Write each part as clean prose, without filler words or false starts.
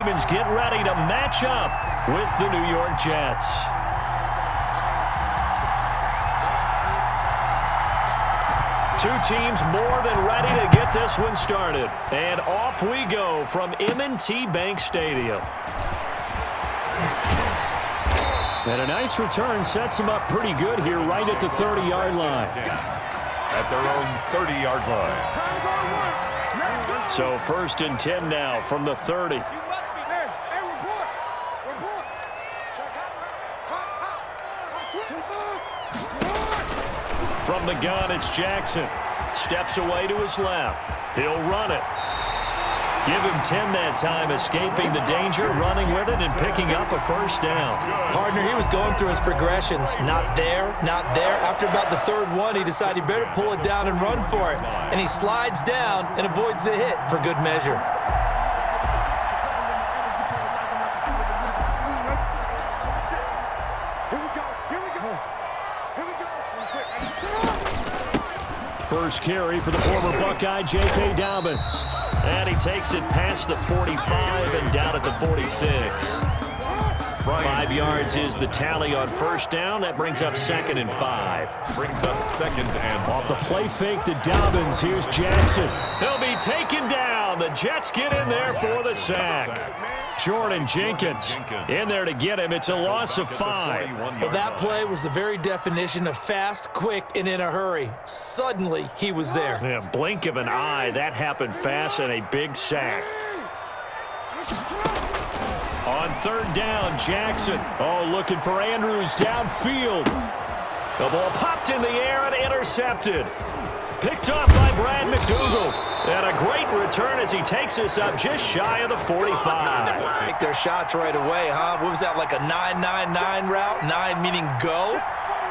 Ravens get ready to match up with the New York Jets. Two teams more than ready to get this one started. And off we go from M&T Bank Stadium. And a nice return sets them up pretty good here right at the 30-yard line. At their own 30-yard line. So 1st and 10 now from the 30. From the gun, it's Jackson. Steps away to his left. He'll run it. Give him 10 that time, escaping the danger, running with it, and picking up a first down. Partner, he was going through his progressions. Not there, not there. After about the third one, he decided he better pull it down and run for it. And he slides down and avoids the hit for good measure. First carry for the former Buckeye, J.K. Dobbins. And he takes it past the 45 and down at the 46. 5 yards is the tally on first down. That brings up 2nd and 5. Brings up 2nd and off the play fake to Dobbins. Here's Jackson. He'll be taken down. The Jets get in there for the sack. Jordan Jenkins in there to get him. It's a loss of 5. Well, that play was the very definition of fast, quick, and in a hurry. Suddenly, he was there. Yeah, blink of an eye. That happened fast and a big sack. On 3rd down, Jackson. Oh, looking for Andrews downfield. The ball popped in the air and intercepted. Picked off by Brad McDougal. And a great return as he takes us up just shy of the 45. Take their shots right away, huh? What was that, like a 9-9-9 route? 9 meaning go?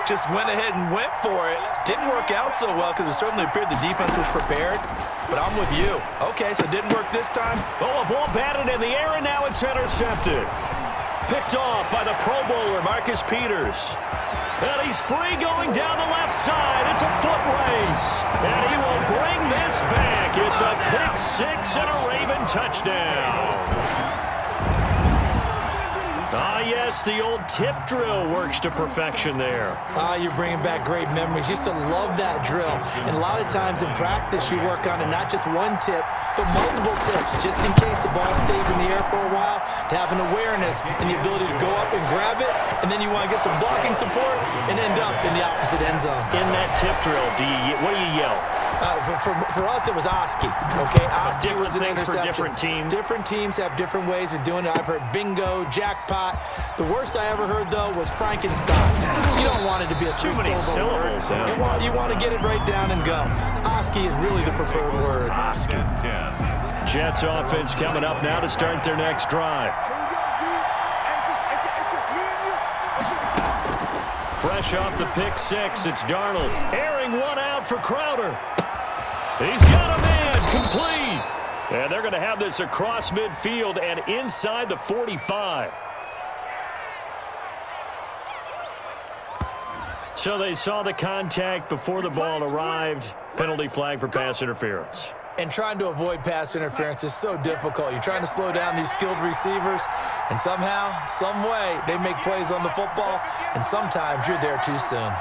Just went ahead and went for it. Didn't work out so well because it certainly appeared the defense was prepared. But I'm with you. Okay, so it didn't work this time. Oh, a ball batted in the air, and now it's intercepted. Picked off by the Pro Bowler, Marcus Peters. And he's free going down the left side. It's a foot race. And he will bring this back. It's a pick 6 and a Raven touchdown. Ah, yes, the old tip drill works to perfection there. You're bringing back great memories. Used to love that drill. And a lot of times in practice, you work on it, not just one tip, but multiple tips, just in case the ball stays in the air for a while, to have an awareness and the ability to go up and grab it, and then you want to get some blocking support and end up in the opposite end zone. In that tip drill, what do you yell? For us, it was Oski. Okay, Oski was an interception. For different teams. Different teams have different ways of doing it. I've heard bingo, jackpot. The worst I ever heard, though, was Frankenstein. You don't want it to be a too many syllables. Yeah. You want to get it right down and go. Oski is really the preferred word. Oski. Jets offense coming up now to start their next drive. Fresh off the pick 6, it's Darnold. Airing one out for Crowder. He's got a man, complete. And they're going to have this across midfield and inside the 45. So they saw the contact before the ball arrived. Penalty flag for pass interference. And trying to avoid pass interference is so difficult. You're trying to slow down these skilled receivers, and somehow, some way, they make plays on the football, and sometimes you're there too soon.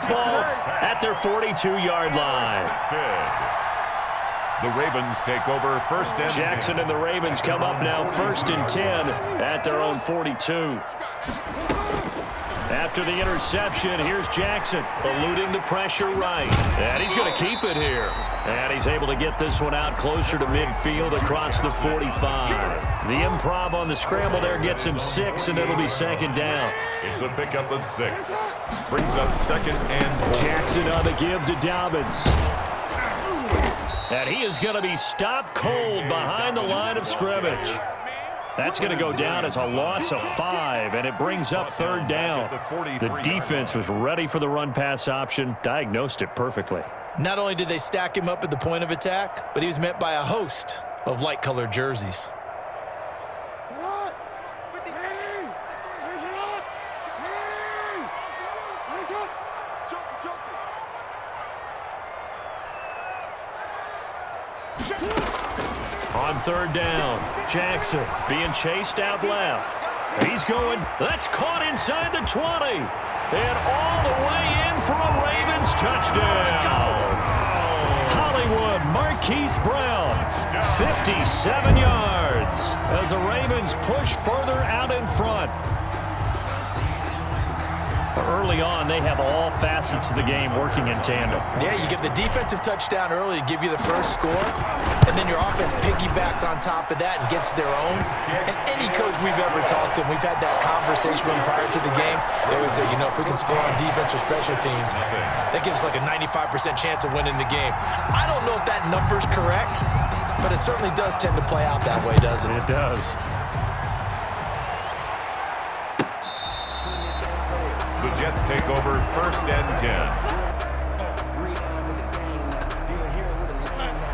Ball at their 42-yard line. The Ravens take over 1st and 10. Jackson and the Ravens come up now 1st and 10 at their own 42. After the interception, here's Jackson eluding the pressure right. And he's going to keep it here. And he's able to get this one out closer to midfield across the 45. The improv on the scramble there gets him 6, and it'll be 2nd down. It's a pickup of 6. Brings up 2nd and 4. Jackson on the give to Dobbins. And he is going to be stopped cold behind the line of scrimmage. That's going to go down as a loss of 5, and it brings up 3rd down. The defense was ready for the run-pass option, diagnosed it perfectly. Not only did they stack him up at the point of attack, but he was met by a host of light-colored jerseys. On third down, Jackson being chased out left. He's going. That's caught inside the 20. And all the way in for a Ravens touchdown. Hollywood Marquise Brown, 57 yards as the Ravens push further out in front. Early on, they have all facets of the game working in tandem. Yeah, you get the defensive touchdown early to give you the first score, and then your offense piggybacks on top of that and gets their own. And any coach we've ever talked to, we've had that conversation with them prior to the game. They always say, you know, if we can score on defense or special teams, that gives us like a 95% chance of winning the game. I don't know if that number's correct, but it certainly does tend to play out that way, doesn't it? It does. The Jets take over 1st and 10.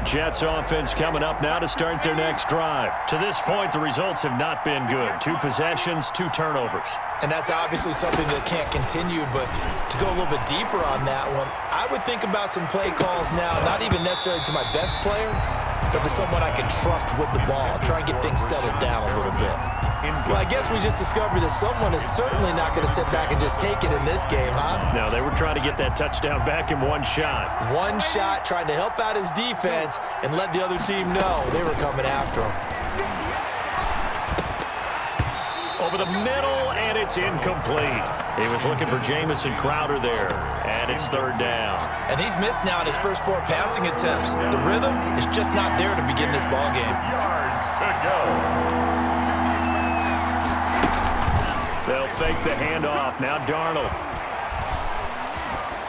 Jets offense coming up now to start their next drive. To this point, the results have not been good. 2 possessions, 2 turnovers. And that's obviously something that can't continue, but to go a little bit deeper on that one, I would think about some play calls now, not even necessarily to my best player, but to someone I can trust with the ball. Try and get things settled down a little bit. Well, I guess we just discovered that someone is certainly not going to sit back and just take it in this game, huh? No, they were trying to get that touchdown back in one shot. One shot, trying to help out his defense and let the other team know they were coming after him. Over the middle, and it's incomplete. He was looking for Jamison Crowder there, and it's 3rd down. And he's missed now in his first 4 passing attempts. The rhythm is just not there to begin this ball game. Yards to go. They'll fake the handoff. Now Darnold.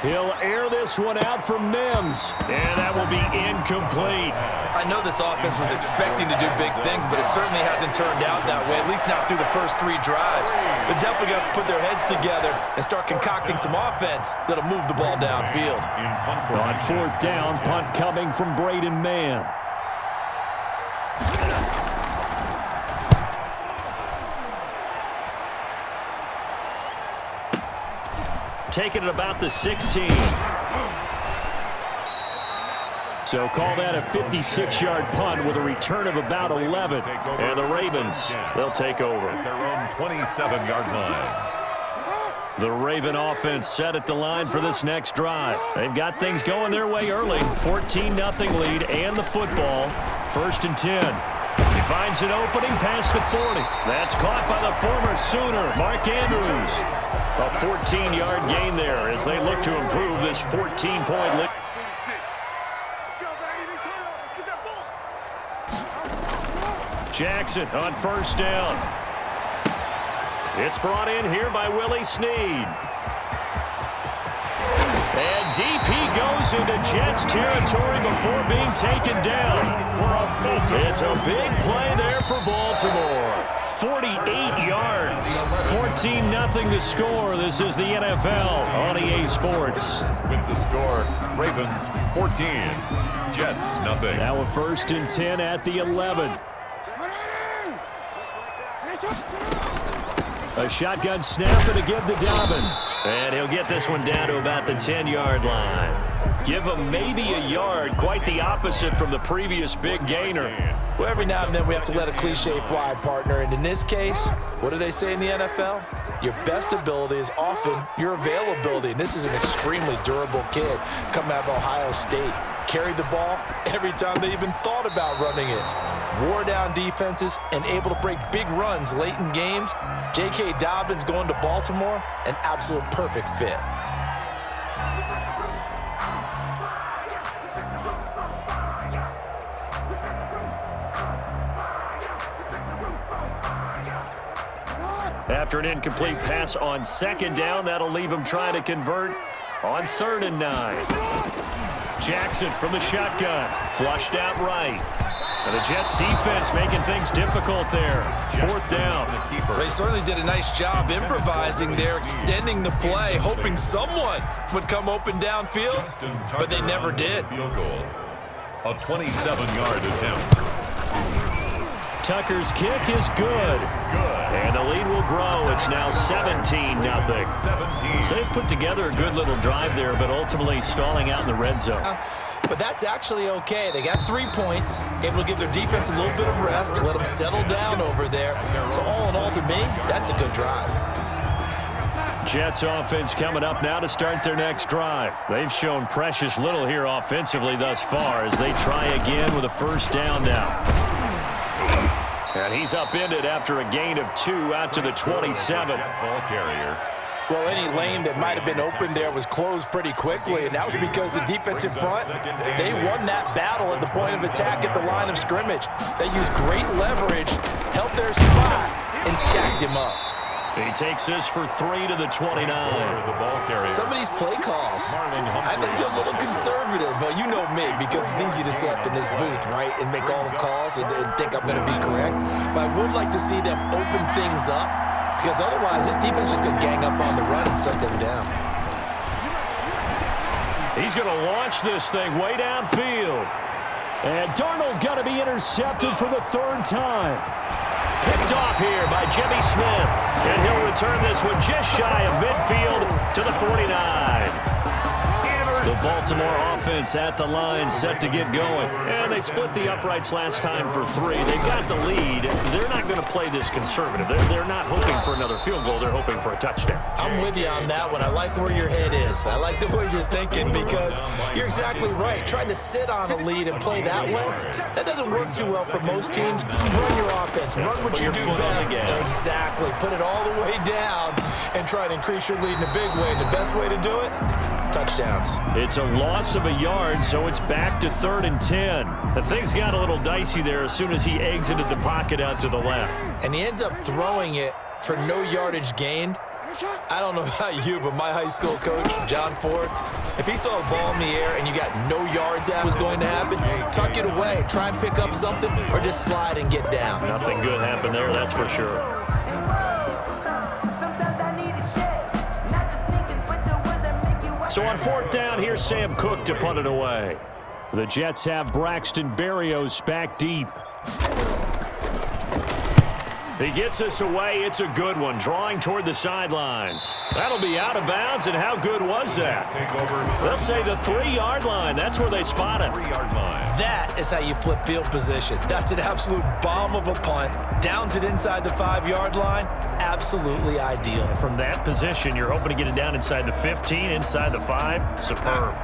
He'll air this one out for Mims, and that will be incomplete. I know this offense was expecting to do big things, but it certainly hasn't turned out that way, at least not through the first 3 drives. They're definitely going to put their heads together and start concocting some offense that'll move the ball downfield. On 4th down, punt coming from Braden Mann. Taking it about the 16. So call that a 56-yard punt with a return of about 11. And the Ravens, they'll take over. Their own 27-yard line. The Raven offense set at the line for this next drive. They've got things going their way early. 14-0 lead and the football. 1st and 10. He finds an opening past the 40. That's caught by the former Sooner, Mark Andrews. A 14-yard gain there as they look to improve this 14-point lead. Jackson on 1st down. It's brought in here by Willie Snead. And deep he goes into Jets territory before being taken down. It's a big play there for Baltimore. 48 yards. 14-0 the score. This is the NFL on EA Sports. With the score, Ravens 14, Jets nothing. Now a 1st and 10 at the 11. A shotgun snap and a give to Dobbins. And he'll get this one down to about the 10-yard line. Give him maybe a yard, quite the opposite from the previous big gainer. Well, every now and then we have to let a cliche fly, partner. And in this case, what do they say in the NFL? Your best ability is often your availability. And this is an extremely durable kid coming out of Ohio State. Carried the ball every time they even thought about running it. Wore down defenses and able to break big runs late in games. J.K. Dobbins going to Baltimore, an absolute perfect fit. After an incomplete pass on 2nd down, that'll leave him trying to convert on 3rd and 9. Jackson from the shotgun, flushed out right. And the Jets defense making things difficult there. 4th down. They certainly did a nice job improvising there, extending the play, hoping someone would come open downfield, but they never did. Field goal. A 27-yard attempt. Tucker's kick is good. And the lead will grow. It's now 17-0. So they've put together a good little drive there, but ultimately stalling out in the red zone. But that's actually okay. They got 3 points, able to give their defense a little bit of rest, let them settle down over there. So all in all, to me, that's a good drive. Jets offense coming up now to start their next drive. They've shown precious little here offensively thus far as they try again with a first down now. And he's upended after a gain of 2 out to the 27. Ball carrier. Well, any lane that might have been open there was closed pretty quickly, and that was because the defensive front, they won that battle at the point of attack at the line of scrimmage. They used great leverage, held their spot, and stacked him up. He takes this for 3 to the 29. Some of these play calls, I think they're a little conservative, but you know me, because it's easy to sit up in this booth, right, and make all the calls and think I'm going to be correct. But I would like to see them open things up, because otherwise this defense is just going to gang up on the run and shut them down. He's going to launch this thing way downfield. And Darnold got to be intercepted for the 3rd time. Picked off here by Jimmy Smith. And he'll return this one just shy of midfield to the 49. The Baltimore offense at the line set to get going. And they split the uprights last time for 3. They've got the lead. They're not going to play this conservative. They're not hoping for another field goal. They're hoping for a touchdown. I'm with you on that one. I like where your head is. I like the way you're thinking because you're exactly right. Trying to sit on a lead and play that way, that doesn't work too well for most teams. Run your offense. Run what you do best. Exactly. Put it all the way down and try to increase your lead in a big way. And the best way to do it? Touchdowns. It's a loss of a yard, so it's back to 3rd and 10. The things got a little dicey there as soon as he exited the pocket out to the left. And he ends up throwing it for no yardage gained. I don't know about you, but my high school coach, John Ford, if he saw a ball in the air and you got no yards that was going to happen, tuck it away, try and pick up something, or just slide and get down. Nothing good happened there, that's for sure. So on 4th down, here's Sam Cook to punt it away. The Jets have Braxton Berrios back deep. He gets us away. It's a good one, drawing toward the sidelines. That'll be out of bounds, and how good was that? They'll say the 3-yard line. That's where they spot it. 3-yard line. That is how you flip field position. That's an absolute bomb of a punt. Downs it inside the 5-yard line. Absolutely ideal. From that position, you're hoping to get it down inside the 15, inside the 5. Superb.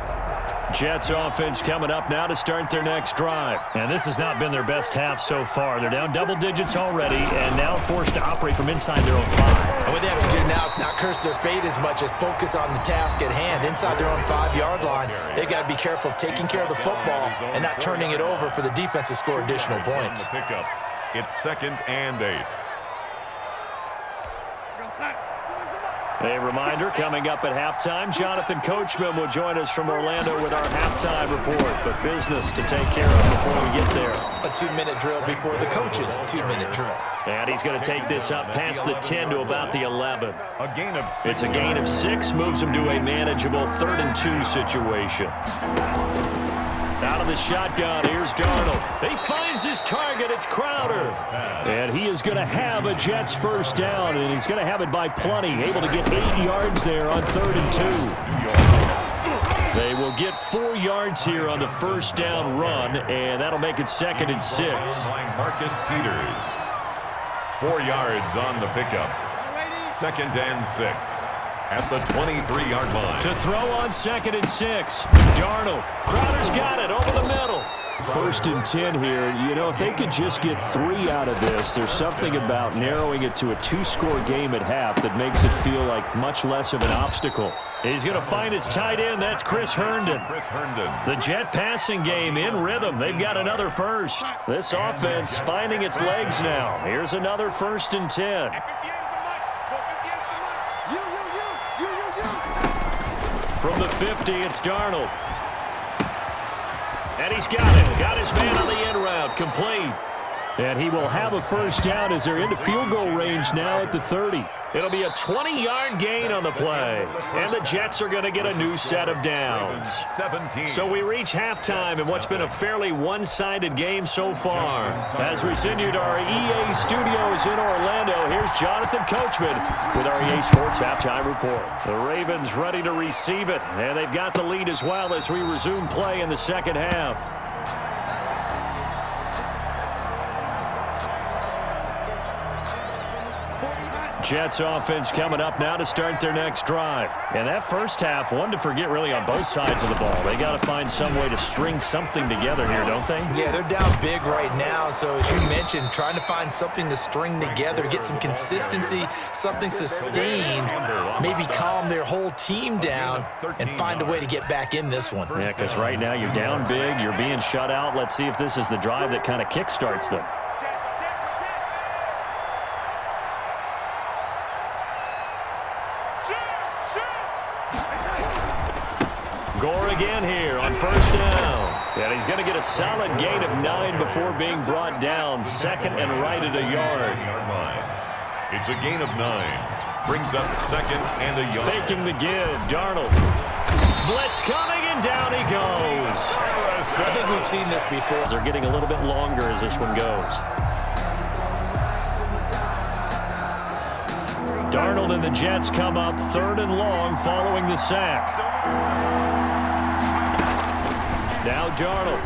Jets offense coming up now to start their next drive. And this has not been their best half so far. They're down double digits already and now forced to operate from inside their own 5. And what they have to do now is not curse their fate as much as focus on the task at hand. Inside their own 5-yard line, they've got to be careful of taking care of the football and not turning it over for the defense to score additional points. It's 2nd and 8. A reminder, coming up at halftime, Jonathan Coachman will join us from Orlando with our halftime report. But business to take care of before we get there. A 2-minute drill before the coach's 2-minute drill. And he's going to take this up past the 10 to about the 11. A gain of 6. It's a gain of 6, moves him to a manageable 3rd and 2 situation. Out of the shotgun, here's Darnold. He finds his target. It's Crowder. And he is going to have a Jets first down, and he's going to have it by plenty. Able to get 8 yards there on 3rd and 2. They will get 4 yards here on the first down run, and that'll make it 2nd and 6. Marcus Peters. 4 yards on the pickup. 2nd and 6. At the 23-yard line. To throw on 2nd and 6. Darnold. Crowder's got it over the middle. 1st and 10 here. You know, if they could just get 3 out of this, there's something about narrowing it to a 2-score game at half that makes it feel like much less of an obstacle. He's going to find his tight end. That's Chris Herndon. The Jet passing game in rhythm. They've got another first. This offense finding its legs now. Here's another 1st and 10. From the 50, it's Darnold. And he's got it. Got his man on the end route. Complete. And he will have a first down as they're into field goal range now at the 30. It'll be a 20-yard gain on the play, and the Jets are going to get a new set of downs. So we reach halftime in what's been a fairly one-sided game so far. As we send you to our EA studios in Orlando, here's Jonathan Coachman with our EA Sports Halftime Report. The Ravens ready to receive it, and they've got the lead as well as we resume play in the second half. Jets offense coming up now to start their next drive. And that first half, one to forget really on both sides of the ball. They got to find some way to string something together here, don't they? Yeah, they're down big right now. So as you mentioned, trying to find something to string together, get some consistency, something sustained, maybe calm their whole team down and find a way to get back in this one. Yeah, because right now you're down big, you're being shut out. Let's see if this is the drive that kind of kickstarts them. Gore again here on first down. And he's going to get a solid gain of 9 before being brought down. Second and right at a yard. It's a gain of 9. Brings up second and a yard. Faking the give. Darnold. Blitz coming, and down he goes. I think we've seen this before. They're getting a little bit longer as this one goes. Darnold and the Jets come up third and long following the sack. Now Darnold.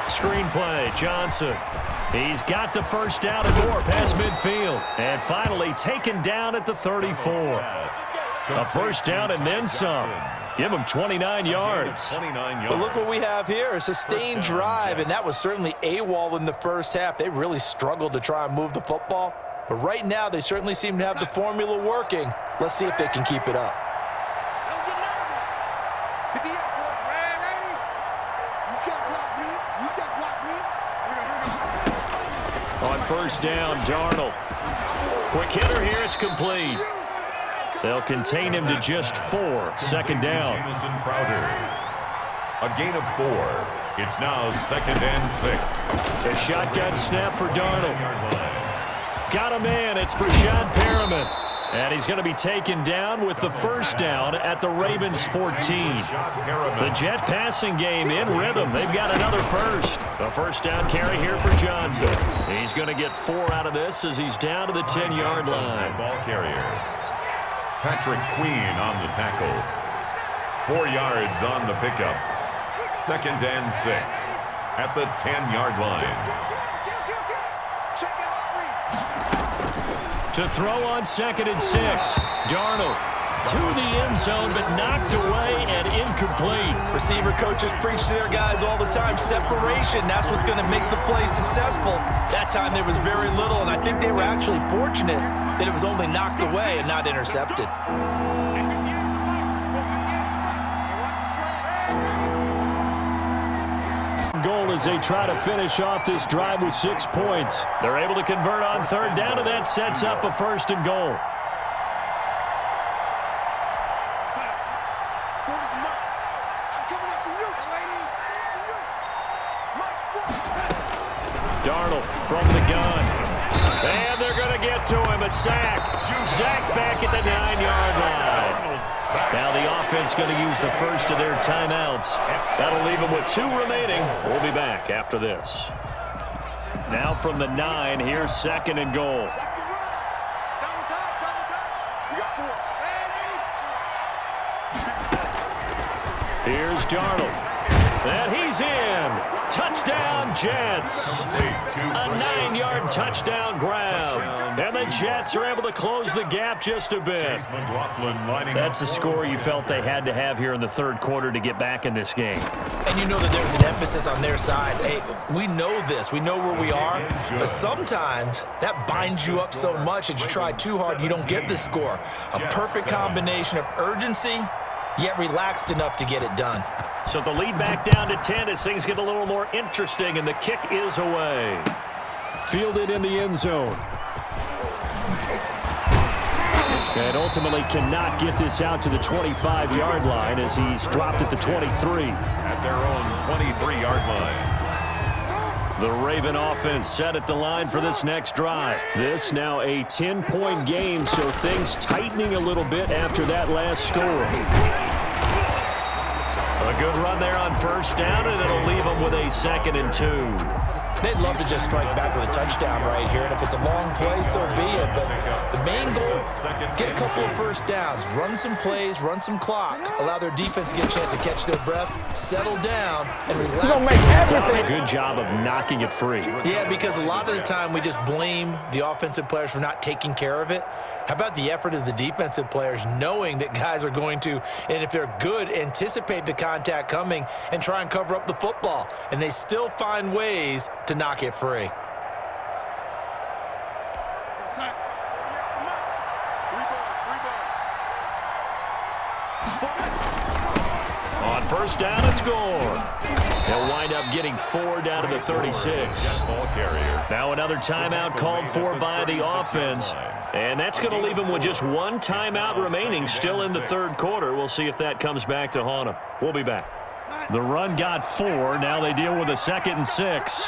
Screenplay, Johnson. He's got the first down and more past midfield. And finally taken down at the 34. A first down and then some. Give him 29 yards. But look what we have here, a sustained drive, and that was certainly AWOL in the first half. They really struggled to try and move the football. But right now, they certainly seem to have the formula working. Let's see if they can keep it up. On first down, Darnold. Quick hitter here, it's complete. They'll contain him to just 4. Second down. A gain of 4. It's now second and 6. A shotgun snap for Darnold. Got him in. It's Brashad Perriman. And he's going to be taken down with the first down at the Ravens 14. The Jet passing game in rhythm. They've got another first. The first down carry here for Johnson. He's going to get 4 out of this as he's down to the 10-yard line. Ball carrier. Patrick Queen on the tackle. 4 yards on the pickup. Second and 6 at the 10-yard line. To throw on second and 6. Darnold to the end zone, but knocked away and incomplete. Receiver coaches preach to their guys all the time. Separation, that's what's going to make the play successful. That time there was very little, and I think they were actually fortunate that it was only knocked away and not intercepted. Goal as they try to finish off this drive with 6 points. They're able to convert on third down, and that sets up a first and goal. Darnold from the gun. And they're going to get to him. A sack. Sack back at the 9-yard line. Now the offense going to use the first of their timeouts. That'll leave them with 2 remaining. We'll be back after this. Now from the 9, here's second and goal. Here's Darnold. And he's in. Touchdown, Jets. A 9-yard touchdown grab. And the Jets are able to close the gap just a bit. That's a score you felt they had to have here in the third quarter to get back in this game. And you know that there's an emphasis on their side. Hey, we know this. We know where we are. But sometimes that binds you up so much that you try too hard, you don't get the score. A perfect combination of urgency, yet relaxed enough to get it done. So the lead back down to 10 as things get a little more interesting, and the kick is away. Fielded in the end zone. And ultimately cannot get this out to the 25-yard line as he's dropped at the 23. At their own 23-yard line. The Raven offense set at the line for this next drive. This now a 10-point game, so things tightening a little bit after that last score. A good run there on first down, and it'll leave them with a 2nd and 2. They'd love to just strike back with a touchdown right here, and if it's a long play, so be it. But the main goal, get a couple of first downs, run some plays, run some clock, allow their defense to get a chance to catch their breath, settle down, and relax. A good job of knocking it free. Yeah, because a lot of the time we just blame the offensive players for not taking care of it. How about the effort of the defensive players knowing that guys are going to, and if they're good, anticipate the contact coming and try and cover up the football, and they still find ways to knock it free. On first down, it's Gore. They'll wind up getting 4 down to the 36. Now another timeout called for by the offense. And that's going to leave them with just 1 timeout remaining still in the 3rd quarter. We'll see if that comes back to haunt them. We'll be back. The run got 4. Now they deal with a 2nd and 6.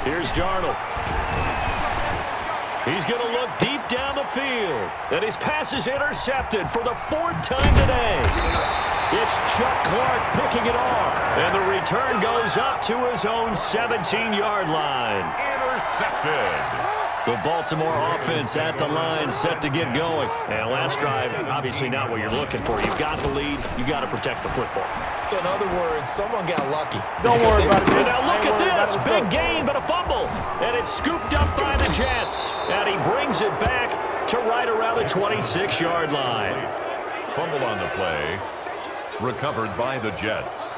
Here's Darnold. He's going to look deep down the field. And his pass is intercepted for the 4th time today. It's Chuck Clark picking it off. And the return goes up to his own 17-yard line. Intercepted. The Baltimore offense at the line, set to get going. And last drive, obviously not what you're looking for. You've got the lead. You've got to protect the football. So in other words, someone got lucky. Don't worry about it. Now look at this. Big gain, but a fumble. And it's scooped up by the Jets. And he brings it back to right around the 26-yard line. Fumble on the play. Recovered by the Jets.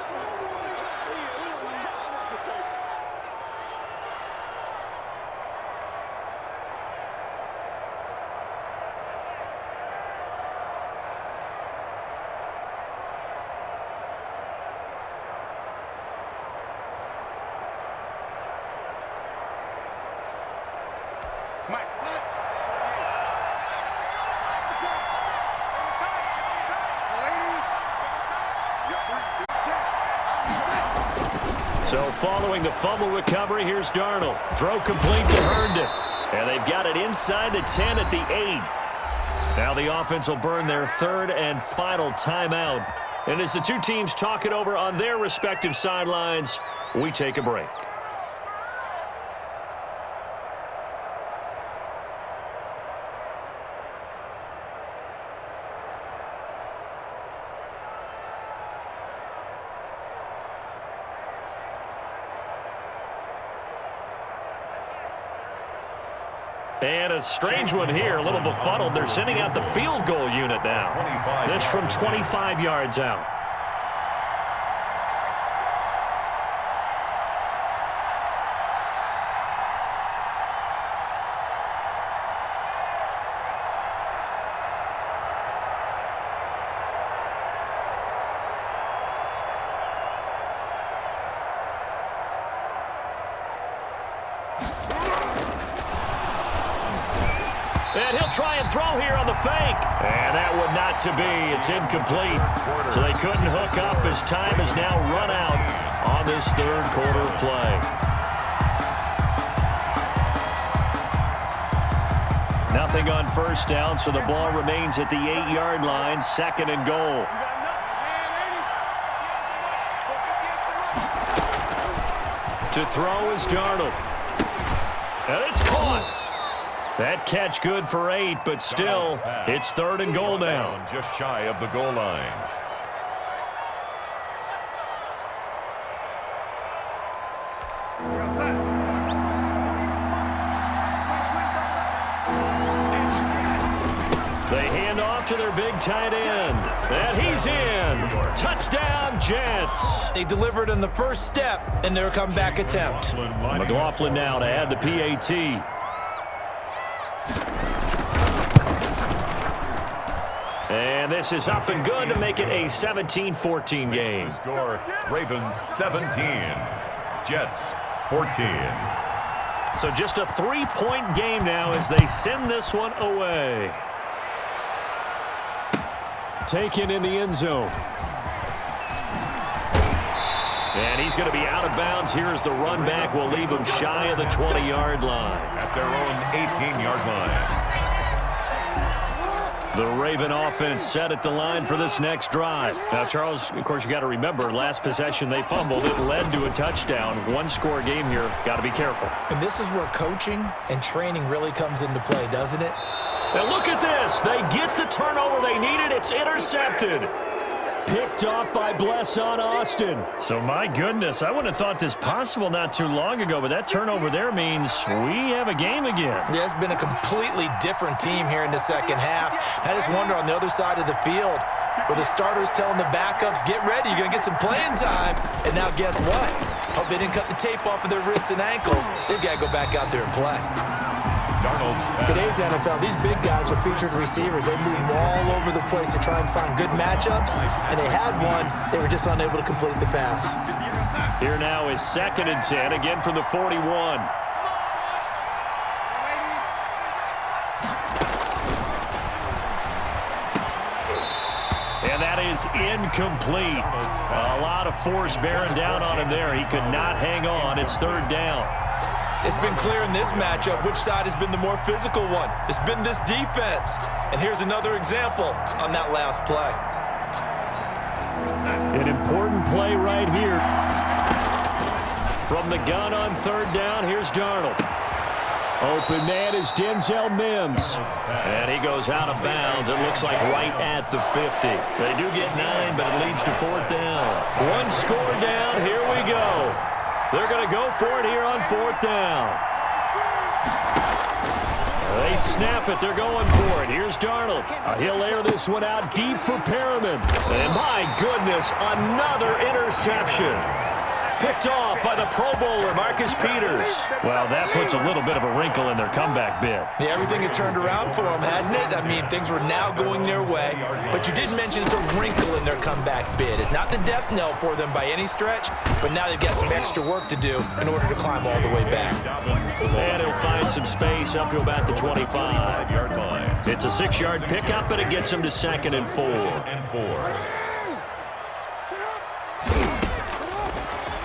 So following the fumble recovery, here's Darnold. Throw complete to Herndon. And they've got it inside the 10 at the 8. Now the offense will burn their 3rd and final timeout. And as the two teams talk it over on their respective sidelines, we take a break. And a strange one here, a little befuddled. They're sending out the field goal unit now. This from 25 yards out. And he'll try and throw here on the fake. And that would not to be. It's incomplete. So they couldn't hook up as time has now run out on this 3rd quarter of play. Nothing on first down, so the ball remains at the 8-yard line, 2nd and goal. To throw is Darnold. And it's caught. That catch good for 8, but still, it's 3rd and goal now. Just shy of the goal line. They hand off to their big tight end. And he's in. Touchdown, Jets. They delivered in the first step in their comeback attempt. McLaughlin now to add the PAT. And this is up and good to make it a 17-14 game. Score, Ravens 17, Jets 14. So just a 3-point game now as they send this one away. Taken in the end zone. And he's going to be out of bounds here as the run back will leave him shy of the 20-yard line. At their own 18-yard line. The Raven offense set at the line for this next drive. Now, Charles, of course, you got to remember, last possession they fumbled. It led to a touchdown. One-score game here. Got to be careful. And this is where coaching and training really comes into play, doesn't it? Now look at this. They get the turnover they needed. It's intercepted. Picked off by Blesson Austin. So, my goodness, I wouldn't have thought this possible not too long ago, but that turnover there means we have a game again. Yeah, it's been a completely different team here in the second half. I just wonder on the other side of the field where the starters telling the backups, get ready, you're going to get some playing time. And now guess what? Hope they didn't cut the tape off of their wrists and ankles. They've got to go back out there and play. Today's NFL, these big guys are featured receivers. They move all over the place to try and find good matchups, and they had one. They were just unable to complete the pass. Here now is 2nd and 10, again from the 41. And that is incomplete. A lot of force bearing down on him there. He could not hang on. It's 3rd down. It's been clear in this matchup which side has been the more physical one. It's been this defense. And here's another example on that last play. An important play right here. From the gun on 3rd down, here's Darnold. Open man is Denzel Mims. And he goes out of bounds. It looks like right at the 50. They do get 9, but it leads to 4th down. One score down. Here we go. They're going to go for it here on 4th down. They snap it. They're going for it. Here's Darnold. He'll air this one out deep for Perriman. And my goodness, another interception. Picked off by the Pro Bowler, Marcus Peters. Well, that puts a little bit of a wrinkle in their comeback bid. Yeah, everything had turned around for them, hadn't it? I mean, things were now going their way. But you did mention it's a wrinkle in their comeback bid. It's not the death knell for them by any stretch, but now they've got some extra work to do in order to climb all the way back. And he'll find some space up to about the 25-yard line. It's a 6-yard pickup, and it gets him to 2nd and 4.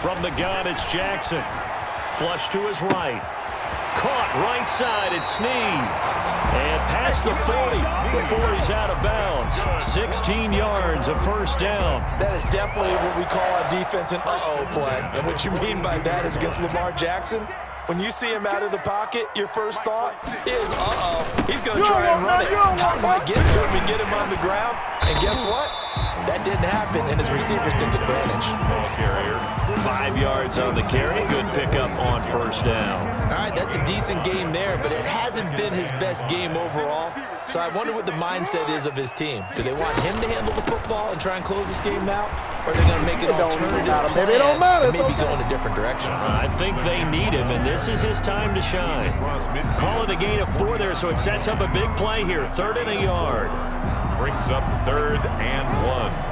From the gun, it's Jackson. Flush to his right. Caught right side, it's Snead. And past the 40 before he's out of bounds. 16 yards, a 1st down. That is definitely what we call a defense an uh-oh play. And what you mean by that is against Lamar Jackson, when you see him out of the pocket, your first thought is, uh-oh, he's going to try and run it. How do I get to him and get him on the ground? And guess what? That didn't happen, and his receivers took advantage. 5 yards on the carry. Good pickup on 1st down. All right, that's a decent game there, but it hasn't been his best game overall. So I wonder what the mindset is of his team. Do they want him to handle the football and try and close this game out? Or are they going to make an alternative plan and maybe go in a different direction? I think they need him, and this is his time to shine. Call it a gain of 4 there, so it sets up a big play here. 3rd and a yard. Brings up 3rd and 1.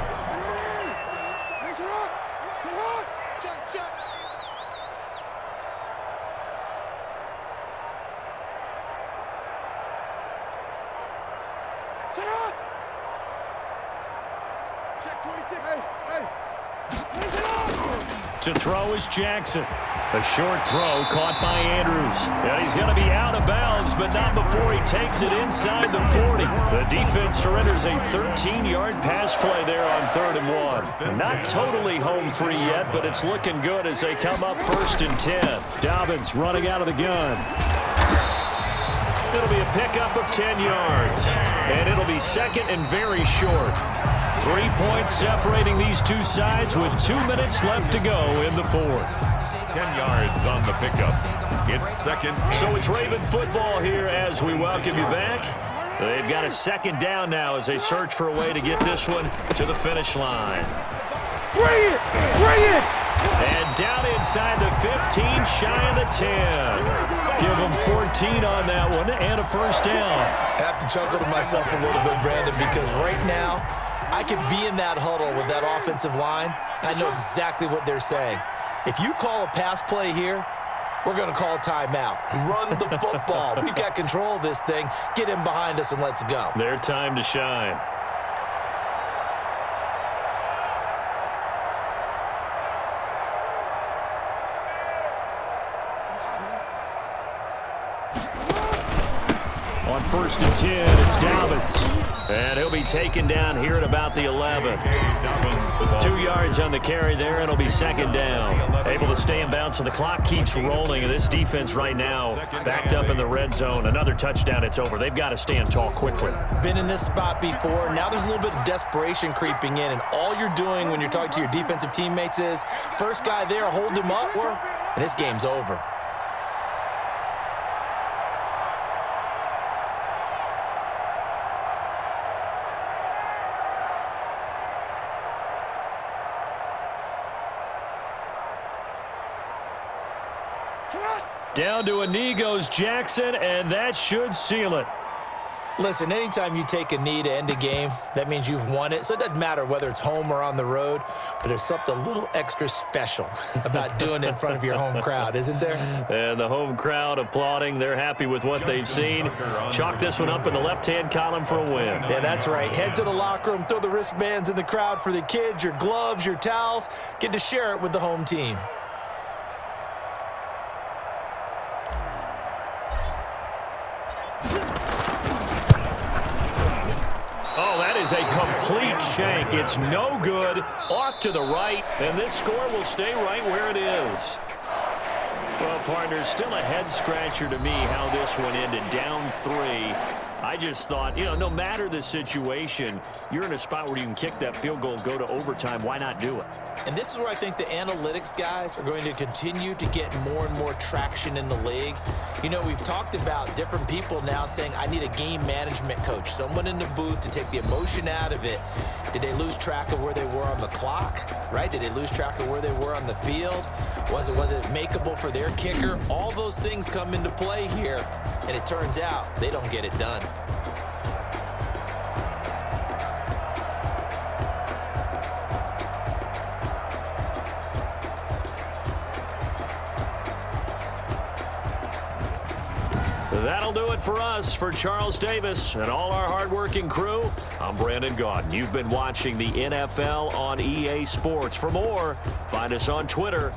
To throw is Jackson. A short throw caught by Andrews. And he's going to be out of bounds, but not before he takes it inside the 40. The defense surrenders a 13-yard pass play there on 3rd and 1. Not totally home free yet, but it's looking good as they come up 1st and 10. Dobbins running out of the gun. It'll be a pickup of 10 yards. And it'll be 2nd and very short. 3 points separating these two sides with 2 minutes left to go in the 4th. 10 yards on the pickup. It's 2nd. So it's Raven football here as we welcome you back. They've got a 2nd down now as they search for a way to get this one to the finish line. Bring it! Bring it! And down inside the 15, shy of the 10. Give them 14 on that one and a 1st down. I have to chuckle to myself a little bit, Brandon, because right now I could be in that huddle with that offensive line, and I know exactly what they're saying. If you call a pass play here, we're going to call a timeout. Run the football. We've got control of this thing. Get him behind us and let's go. Their time to shine. 1st and 10. It's Dobbins. And he'll be taken down here at about the 11. 2 yards on the carry there, and it'll be 2nd down. Able to stay in bounds, so the clock keeps rolling. And this defense right now backed up in the red zone. Another touchdown, it's over. They've got to stand tall quickly. Been in this spot before. Now there's a little bit of desperation creeping in, and all you're doing when you're talking to your defensive teammates is first guy there, hold him up, and this game's over. Down to a knee goes Jackson, and that should seal it. Listen, anytime you take a knee to end a game, that means you've won it. So it doesn't matter whether it's home or on the road, but there's something a little extra special about doing it in front of your home crowd, isn't there? And the home crowd applauding. They're happy with what they've seen. Chalk this one up in the left-hand column for a win. Yeah, that's right. Head to the locker room, throw the wristbands in the crowd for the kids, your gloves, your towels. Get to share it with the home team. Is a complete shank. It's no good. Off to the right, and this score will stay right where it is. Well, partner, still a head-scratcher to me how this one ended, down 3. I just thought, no matter the situation, you're in a spot where you can kick that field goal, go to overtime. Why not do it? And this is where I think the analytics guys are going to continue to get more and more traction in the league. We've talked about different people now saying, I need a game management coach, someone in the booth to take the emotion out of it. Did they lose track of where they were on the clock, right? Did they lose track of where they were on the field? Was it makeable for their kicker? All those things come into play here, and it turns out they don't get it done. That'll do it for us. For Charles Davis and all our hardworking crew, I'm Brandon Gaudin. You've been watching the NFL on EA Sports. For more, find us on Twitter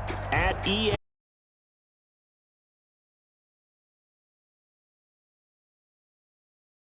@EA